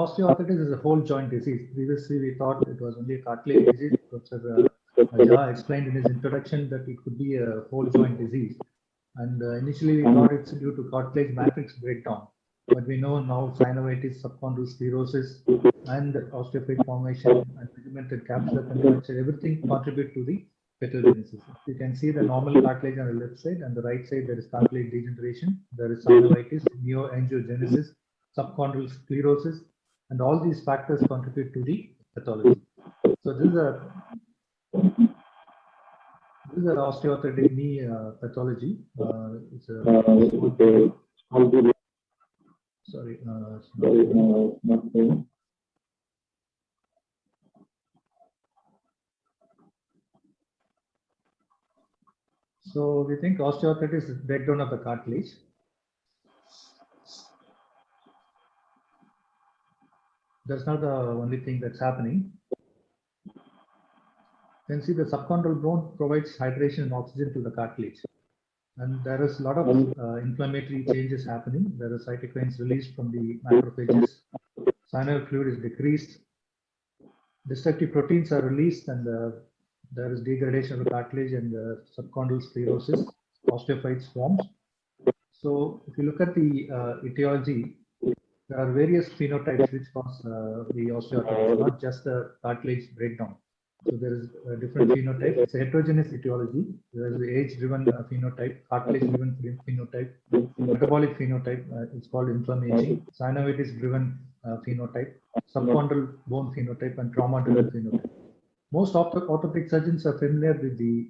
osteoarthritis is a whole joint disease. Previously, we thought it was only a cartilage disease. Professor Jha explained in his introduction that it could be a whole joint disease. And initially, we thought it's due to cartilage matrix breakdown. But we know now synovitis, subchondral sclerosis, and osteophyte formation and pigmented capsular contracture, everything contribute to the pathogenesis. You can see the normal cartilage on the left side, and the right side there is cartilage degeneration, there is synovitis, neoangiogenesis, subchondral sclerosis, and all these factors contribute to the pathology. So this is an osteoarthritic knee pathology. It's a sorry, so we think osteoarthritis is breakdown of the cartilage. That's not the only thing that's happening. You can see the subchondral bone provides hydration and oxygen to the cartilage. And there is a lot of inflammatory changes happening. There are cytokines released from the macrophages. Synovial fluid is decreased. Destructive proteins are released, and there is degradation of the cartilage and subchondral sclerosis. Osteophytes forms. So if you look at the etiology, there are various phenotypes which cause the osteoarthritis, not just the cartilage breakdown. So there is a different phenotype. It's a heterogeneous etiology. There is the age-driven phenotype, cartilage-driven phenotype, metabolic phenotype. It's called inflammation. Synovitis-driven phenotype, subchondral bone phenotype, and trauma-driven phenotype. Most orthopedic surgeons are familiar with the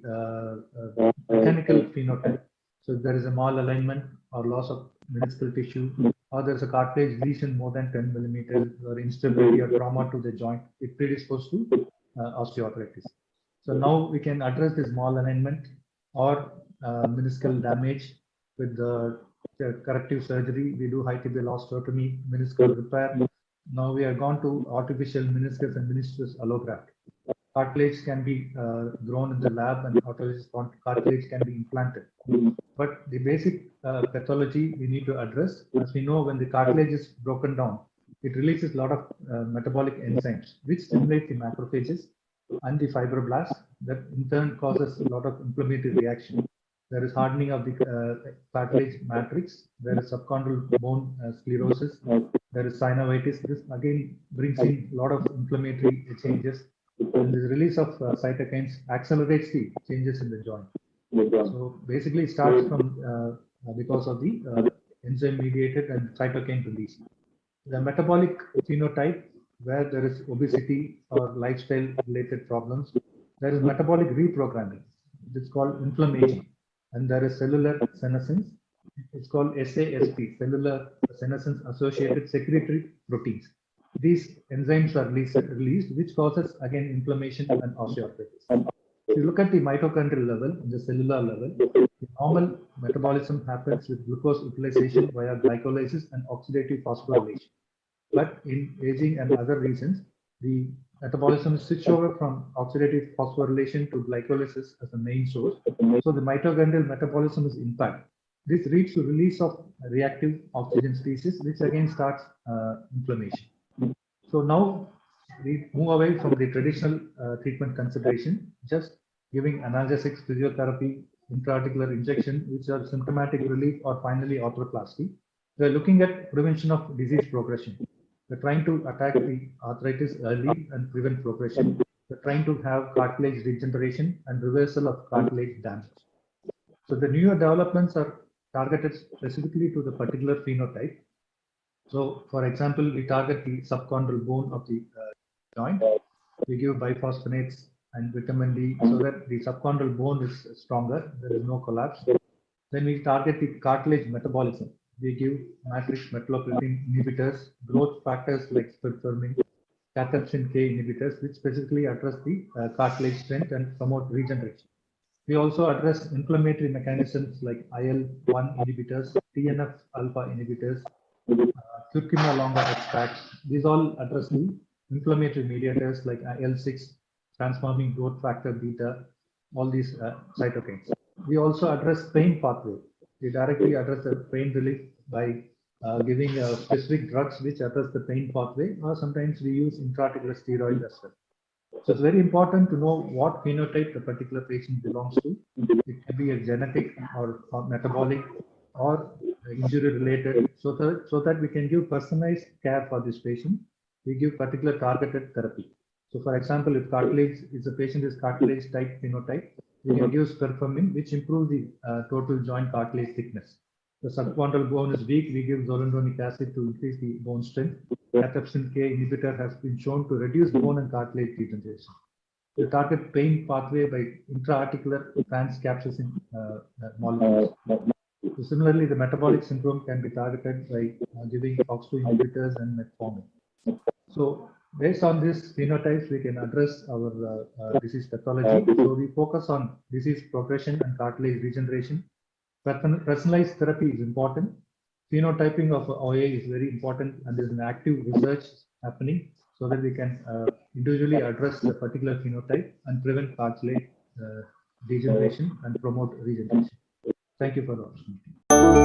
mechanical phenotype. So if there is a malalignment or loss of meniscal tissue, or there is a cartilage lesion more than 10 millimeters, or instability or trauma to the joint, it predisposes to osteoarthritis. So now we can address this malalignment or meniscal damage with the corrective surgery. We do high tibial osteotomy, meniscal repair. Now we have gone to artificial meniscus and meniscus allograft. Cartilage can be grown in the lab, and cartilage can be implanted. But the basic pathology we need to address, as we know, when the cartilage is broken down, it releases a lot of metabolic enzymes which stimulate the macrophages and the fibroblasts, that in turn causes a lot of inflammatory reaction. There is hardening of the cartilage matrix. There is subchondral bone sclerosis. There is synovitis. This again brings in a lot of inflammatory changes. And the release of cytokines accelerates the changes in the joint. So basically, it starts from because of the enzyme-mediated and cytokine release. The metabolic phenotype, where there is obesity or lifestyle-related problems, there is metabolic reprogramming. It's called inflammation. And there is cellular senescence. It's called SASP, cellular senescence-associated secretory proteins. These enzymes are released, which causes again inflammation and osteoarthritis. If you look at the mitochondrial level, the cellular level, the normal metabolism happens with glucose utilization via glycolysis and oxidative phosphorylation. But in aging and other reasons, the metabolism switch over from oxidative phosphorylation to glycolysis as the main source. So the mitochondrial metabolism is impaired. This leads to release of reactive oxygen species, which again starts inflammation. So now we move away from the traditional treatment consideration, just giving analgesics, physiotherapy, intra-articular injection, which are symptomatic relief, or finally arthroplasty. We are looking at prevention of disease progression. We're trying to attack the arthritis early and prevent progression. We're trying to have cartilage regeneration and reversal of cartilage damage. So the newer developments are targeted specifically to the particular phenotype. So, for example, we target the subchondral bone of the joint. We give biphosphonates and vitamin D so that the subchondral bone is stronger, there is no collapse. Then we target the cartilage metabolism. We give matrix metalloproteinase inhibitors, growth factors like spirfirmin, cathepsin K inhibitors, which specifically address the cartilage strength and promote regeneration. We also address inflammatory mechanisms like IL-1 inhibitors, TNF alpha inhibitors, curcuma longa extracts. These all address the inflammatory mediators like IL-6, transforming growth factor beta, all these cytokines. We also address pain pathway. We directly address the pain relief by giving specific drugs which address the pain pathway, or sometimes we use intra-articular steroids as well. So it's very important to know what phenotype the particular patient belongs to. It can be a genetic or metabolic or injury related, so that we can give personalized care for this patient. We give particular targeted therapy. So for example, if the patient is cartilage type phenotype, we can use sperformin, which improves the total joint cartilage thickness. The subchondral bone is weak, we give zoledronic acid to increase the bone strength. Cathepsin K inhibitor has been shown to reduce bone and cartilage degeneration. We target pain pathway by intra-articular transcapsaicin molecules. So similarly, the metabolic syndrome can be targeted by giving FOX2 inhibitors and metformin. So based on these phenotypes, we can address our disease pathology. So we focus on disease progression and cartilage regeneration. Personalized therapy is important. Phenotyping of OA is very important, and there's an active research happening so that we can individually address the particular phenotype and prevent cartilage degeneration and promote regeneration. Thank you for the opportunity.